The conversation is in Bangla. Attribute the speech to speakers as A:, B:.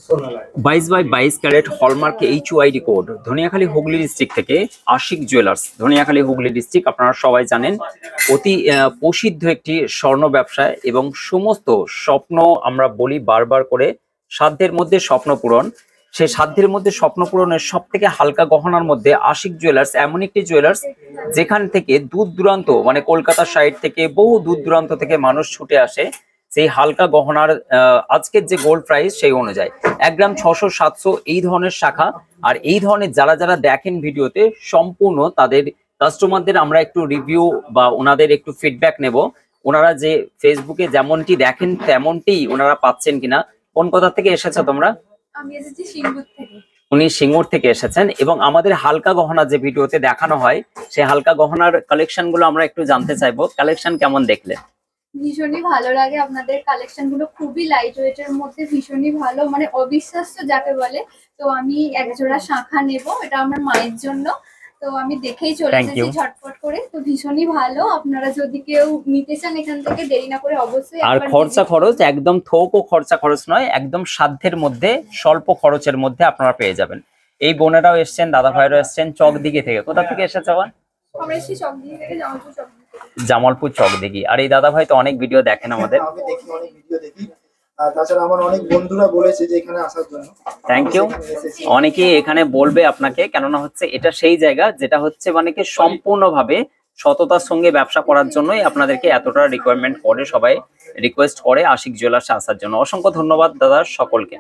A: 22 by 22 carat hallmark HUID code Dhaniakhali Hooghly district থেকে আশিক জুয়েলার্স, ধনিয়াখালী হুগলি ডিস্ট্রিক্ট আপনারা সবাই জানেন অতি প্রসিদ্ধ একটি স্বর্ণ ব্যবসায় এবং সমস্ত স্বপ্ন আমরা বলি বারবার করে সাধ্যের মধ্যে স্বপ্ন পূরণ। সেই সাধ্যের মধ্যে স্বপ্ন পূরণের সব থেকে হালকা গহনার মধ্যে আশিক জুয়েলার্স এমন একটি জুয়েলার্স যেখান থেকে দূর দূরান্ত মানে কলকাতা সাইড থেকে বহু দূর দূরান্ত থেকে মানুষ ছুটে আসে সেই হালকা গহনার আজকের যে গোল্ড প্রাইস সেই অনুযায়ী 1 গ্রাম 600 700 এই ধরনের শাখা। আর এই ধরনের যারা যারা দেখেন ভিডিওতে সম্পূর্ণ তাদের কাস্টমারদের আমরা একটু রিভিউ বা ওনাদের একটু ফিডব্যাক নেব, ওনারা যে ফেসবুকে যেমনটি দেখেন তেমনটি ওনারা পাচ্ছেন কিনা। কোন কোথা থেকে এসেছো তোমরা?
B: আমি এসেছি সিঙ্গুর থেকে।
A: উনি সিঙ্গুর থেকে এসেছেন এবং আমাদের হালকা গহনা যে ভিডিওতে দেখানো হয় সেই হালকা গহনার কালেকশন গুলো আমরা একটু জানতে চাইবো। কালেকশন কেমন দেখলে?
B: ভীষণই ভালো লাগে, আপনাদের কালেকশন গুলো খুবই লাইট ওয়েট এর মধ্যে ভীষণই ভালো, মানে অবিশ্বাস্য যাকে বলে। তো আমি এক জোড়া শাঁখা নেব, এটা আমার মায়ের জন্য। তো আমি দেখেই চলে এসেছি ঝটপট করে। তো ভীষণই ভালো, আপনারা যদি কেউ নিতে চান এখান থেকে দেরি না করে অবশ্যই।
A: আর খরচা খরচ একদম থোকও খরচা খরচ নয়, একদম সাধ্যের মধ্যে স্বল্প খরচের মধ্যে আপনারা পেয়ে যাবেন। এই বোনেরাও এসছেন, দাদা ভাইরাও এসছেন চকদিঘি থেকে। কোথা থেকে এসেছে আবার?
B: আমরা এসেছি চকদিঘি থেকে,
A: জামালপুর চকদিঘি। আর এই দাদা ভাই তো অনেক ভিডিও দেখেন আমাদের।
C: আমি দেখি, অনেক ভিডিও দেখি। তাছাড়া আমার অনেক বন্ধুরা বলেছে যে এখানে আসার জন্য।
A: Thank you. অনেকে এখানে বলবে আপনাকে, কেননা হচ্ছে এটা সেই জায়গা যেটা হচ্ছে মানে কি সম্পূর্ণভাবে সততার সঙ্গে ব্যবসা করার জন্যই আপনাদেরকে এতটা রিকোয়ারমেন্ট করে, সবাই রিকোয়েস্ট করে আশিক জুয়েলার্সে আসার জন্য। অসংখ্য ধন্যবাদ দাদা সকলকে।